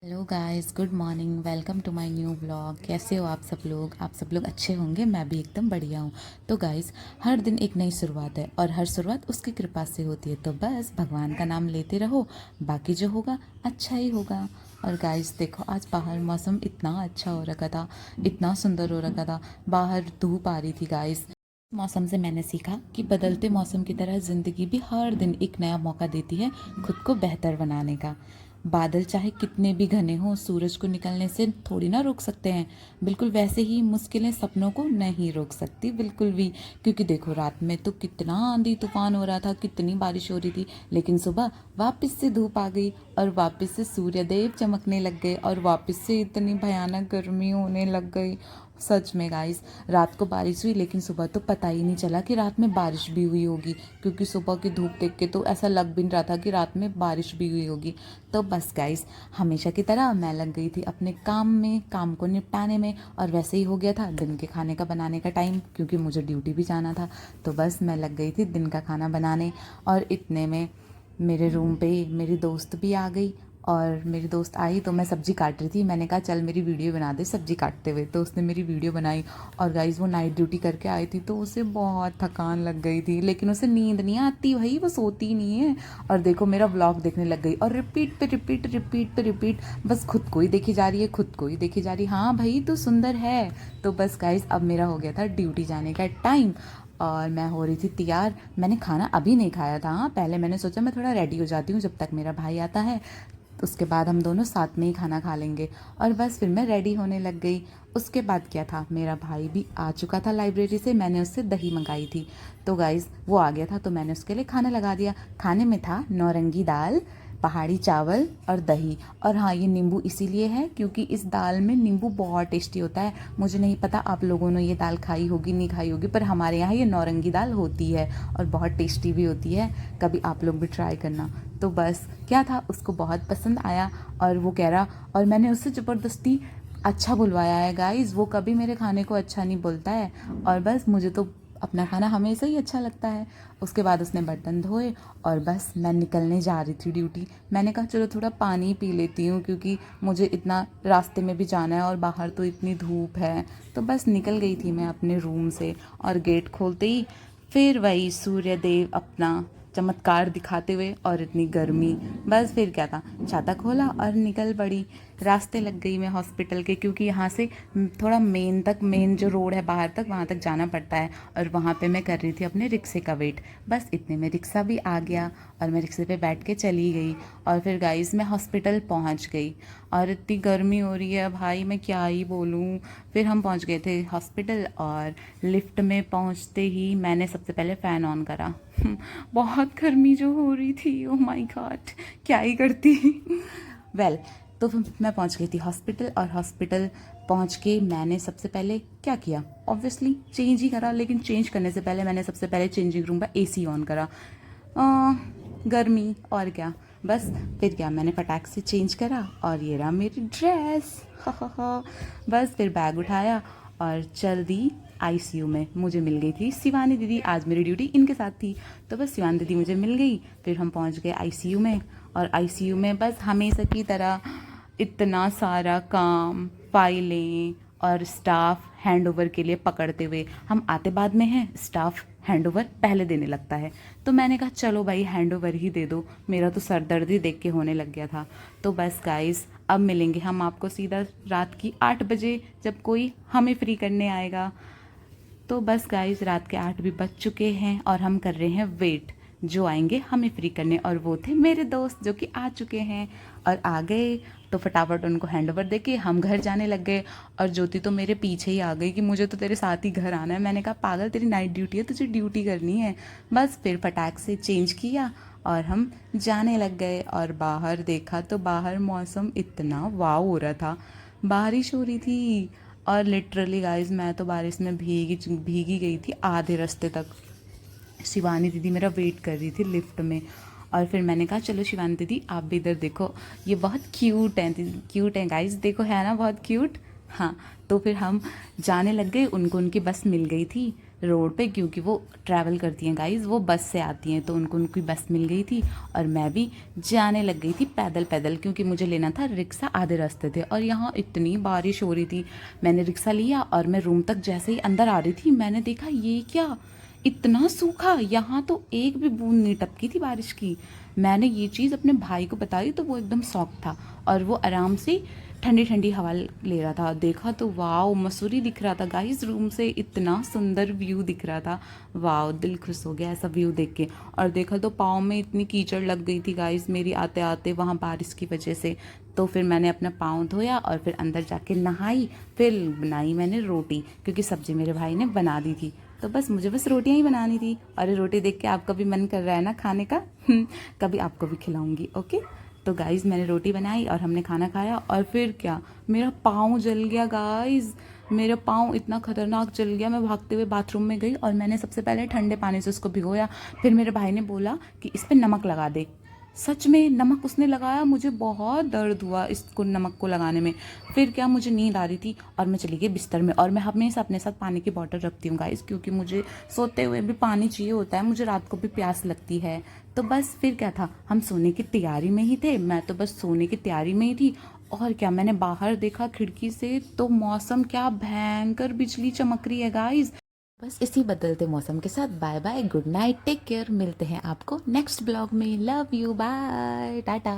Hello guys, good morning. Welcome to my new vlog. कैसे हो आप सब लोग? आप सब लोग अच्छे होंगे। मैं भी एकदम बढ़िया हूँ। तो गाइस, हर दिन एक नई शुरुआत है और हर शुरुआत उसकी कृपा से होती है। तो बस भगवान का नाम लेते रहो, बाकी जो होगा अच्छा ही होगा। और गाइस देखो, आज बाहर मौसम इतना अच्छा हो रखा था, इतना सुंदर हो रखा था। बाहर धूप आ रही थी गाइस। मौसम से मैंने सीखा कि बदलते मौसम की तरह ज़िंदगी भी हर दिन एक नया मौका देती है खुद को बेहतर बनाने का। बादल चाहे कितने भी घने हों, सूरज को निकलने से थोड़ी ना रोक सकते हैं। बिल्कुल वैसे ही मुश्किलें सपनों को नहीं रोक सकती बिल्कुल भी। क्योंकि देखो, रात में तो कितना आंधी तूफान हो रहा था, कितनी बारिश हो रही थी, लेकिन सुबह वापस से धूप आ गई और वापस से सूर्यदेव चमकने लग गए और वापस से इतनी भयानक गर्मी होने लग गई। सच में गाइस, रात को बारिश हुई लेकिन सुबह तो पता ही नहीं चला कि रात में बारिश भी हुई होगी। क्योंकि सुबह की धूप देख के तो ऐसा लग भी नहीं रहा था कि रात में बारिश भी हुई होगी। तो बस गाइस, हमेशा की तरह मैं लग गई थी अपने काम में, काम को निपटाने में। और वैसे ही हो गया था दिन के खाने का बनाने का टाइम, क्योंकि मुझे ड्यूटी भी जाना था। तो बस मैं लग गई थी दिन का खाना बनाने। और इतने में मेरे रूम पे मेरी दोस्त भी आ गई। और मेरी दोस्त आई तो मैं सब्ज़ी काट रही थी। मैंने कहा चल मेरी वीडियो बना दे सब्ज़ी काटते हुए। तो उसने मेरी वीडियो बनाई। और गाइस, वो नाइट ड्यूटी करके आई थी तो उसे बहुत थकान लग गई थी, लेकिन उसे नींद नहीं आती भाई, वो सोती नहीं है। और देखो, मेरा व्लॉग देखने लग गई और रिपीट पे रिपीट, रिपीट पे रिपीट, बस खुद को ही देखी जा रही है, खुद को ही देखी जा रही है। हाँ भाई, तू सुंदर है। तो बस गाइस, अब मेरा हो गया था ड्यूटी जाने का टाइम और मैं हो रही थी तैयार। मैंने खाना अभी नहीं खाया था। हाँ, पहले मैंने सोचा मैं थोड़ा रेडी हो जाती हूँ जब तक मेरा भाई आता है। उसके बाद हम दोनों साथ में ही खाना खा लेंगे। और बस फिर मैं रेडी होने लग गई। उसके बाद क्या था, मेरा भाई भी आ चुका था लाइब्रेरी से। मैंने उससे दही मंगाई थी। तो गाइस, वो आ गया था तो मैंने उसके लिए खाना लगा दिया। खाने में था नौरंगी दाल, पहाड़ी चावल और दही। और हाँ, ये नींबू इसीलिए है क्योंकि इस दाल में नींबू बहुत टेस्टी होता है। मुझे नहीं पता आप लोगों ने ये दाल खाई होगी नहीं खाई होगी, पर हमारे यहाँ ये नौरंगी दाल होती है और बहुत टेस्टी भी होती है। कभी आप लोग भी ट्राई करना। तो बस क्या था, उसको बहुत पसंद आया और वो कह रहा, और मैंने उससे ज़बरदस्ती अच्छा बुलवाया है गाइस। वो कभी मेरे खाने को अच्छा नहीं बोलता है। और बस मुझे तो अपना खाना हमेशा ही अच्छा लगता है। उसके बाद उसने बर्तन धोए और बस मैं निकलने जा रही थी ड्यूटी। मैंने कहा चलो थोड़ा पानी पी लेती हूँ, क्योंकि मुझे इतना रास्ते में भी जाना है और बाहर तो इतनी धूप है। तो बस निकल गई थी मैं अपने रूम से और गेट खोलते ही फिर वही सूर्यदेव अपना चमत्कार दिखाते हुए और इतनी गर्मी। बस फिर क्या था, छाता खोला और निकल पड़ी। रास्ते लग गई मैं हॉस्पिटल के, क्योंकि यहाँ से थोड़ा मेन तक, मेन जो रोड है बाहर तक, वहाँ तक जाना पड़ता है। और वहाँ पे मैं कर रही थी अपने रिक्शे का वेट। बस इतने में रिक्शा भी आ गया और मैं रिक्शे पे बैठ के चली गई। और फिर गाइस, मैं हॉस्पिटल पहुँच गई। और इतनी गर्मी हो रही है भाई, मैं क्या ही बोलूँ। फिर हम पहुँच गए थे हॉस्पिटल और लिफ्ट में पहुँचते ही मैंने सबसे पहले फ़ैन ऑन करा। बहुत गर्मी जो हो रही थी, ओ माय गॉड, क्या ही करती। वेल, तो फिर मैं पहुंच गई थी हॉस्पिटल। और हॉस्पिटल पहुंच के मैंने सबसे पहले क्या किया, ऑब्वियसली चेंज ही करा। लेकिन चेंज करने से पहले मैंने सबसे पहले चेंजिंग रूम का एसी ऑन करा। गर्मी और क्या। बस फिर क्या, मैंने फटाक से चेंज करा और ये रहा मेरी ड्रेस। बस फिर बैग उठाया और चल दी आईसीयू में। मुझे मिल गई थी शिवानी दीदी, आज मेरी ड्यूटी इनके साथ थी। तो बस शिवानी दीदी मुझे मिल गई। फिर हम पहुंच गए आईसीयू में। और आईसीयू में बस हमेशा की तरह इतना सारा काम, फाइलें और स्टाफ हैंड ओवर के लिए पकड़ते हुए। हम आते बाद में हैं, स्टाफ हैंड ओवर पहले देने लगता है। तो मैंने कहा चलो भाई हैंड ओवर ही दे दो, मेरा तो सर दर्द ही देख के होने लग गया था। तो बस गाइस, अब मिलेंगे हम आपको सीधा रात की 8 बजे, जब कोई हमें फ्री करने आएगा। तो बस गाइस, रात के 8 भी बज चुके हैं और हम कर रहे हैं वेट, जो आएंगे हमें फ्री करने। और वो थे मेरे दोस्त जो कि आ चुके हैं और आ गए। तो फटाफट उनको हैंड ओवर दे के हम घर जाने लग गए। और ज्योति तो मेरे पीछे ही आ गई कि मुझे तो तेरे साथ ही घर आना है। मैंने कहा पागल, तेरी नाइट ड्यूटी है, तुझे ड्यूटी करनी है। बस फिर फटाक से चेंज किया और हम जाने लग गए। और बाहर देखा तो बाहर मौसम इतना वाव हो रहा था, बारिश हो रही थी। और लिटरली गाइस, मैं तो बारिश में भीगी भीगी गई थी आधे रास्ते तक। शिवानी दीदी मेरा वेट कर रही थी लिफ्ट में। और फिर मैंने कहा चलो शिवानी दीदी आप भी इधर देखो, ये बहुत क्यूट हैं, क्यूट हैं गाइस, देखो है ना बहुत क्यूट। हाँ, तो फिर हम जाने लग गए, उनको उनकी बस मिल गई थी। रोड पे, क्योंकि वो ट्रैवल करती हैं गाइस, वो बस से आती हैं, तो उनको उनकी बस मिल गई थी और मैं भी जाने लग गई थी पैदल पैदल, क्योंकि मुझे लेना था रिक्शा, आधे रास्ते थे और यहाँ इतनी बारिश हो रही थी। मैंने रिक्शा लिया और मैं रूम तक जैसे ही अंदर आ रही थी मैंने देखा ये क्या, इतना सूखा, यहाँ तो एक भी बूंद नहीं टपकी थी बारिश की। मैंने ये चीज़ अपने भाई को बताई तो वो एकदम शॉक था और वो आराम से ठंडी ठंडी हवा ले रहा था। देखा तो वाओ, मसूरी दिख रहा था गाइस, रूम से इतना सुंदर व्यू दिख रहा था। वाओ, दिल खुश हो गया ऐसा व्यू देख के। और देखा तो पाँव में इतनी कीचड़ लग गई थी गाइस मेरी आते आते वहाँ बारिश की वजह से। तो फिर मैंने अपना पाँव धोया और फिर अंदर जाके नहाई, फिर बनाई मैंने रोटी, क्योंकि सब्जी मेरे भाई ने बना दी थी। तो बस मुझे बस रोटियां ही बनानी थी। और रोटी देख के आपका भी मन कर रहा है ना खाने का? कभी आपको भी खिलाऊंगी, ओके। तो गाइज़ मैंने रोटी बनाई और हमने खाना खाया और फिर क्या, मेरा पाँव जल गया गाइज़, मेरा पाँव इतना खतरनाक जल गया। मैं भागते हुए बाथरूम में गई और मैंने सबसे पहले ठंडे पानी से उसको भिगोया। फिर मेरे भाई ने बोला कि इस पर नमक लगा दे। सच में नमक उसने लगाया, मुझे बहुत दर्द हुआ इसको नमक को लगाने में। फिर क्या, मुझे नींद आ रही थी और मैं चली गई बिस्तर में। और मैं हमेशा अपने साथ पानी की बॉटल रखती हूँ गाइस, क्योंकि मुझे सोते हुए भी पानी चाहिए होता है, मुझे रात को भी प्यास लगती है। तो बस फिर क्या था, हम सोने की तैयारी में ही थे, मैं तो बस सोने की तैयारी में ही थी। और क्या, मैंने बाहर देखा खिड़की से तो मौसम क्या भयंकर, बिजली चमक रही है गाइस। बस इसी बदलते मौसम के साथ bye bye, good night, take care, मिलते हैं आपको नेक्स्ट ब्लॉग में। Love you, bye, Tata.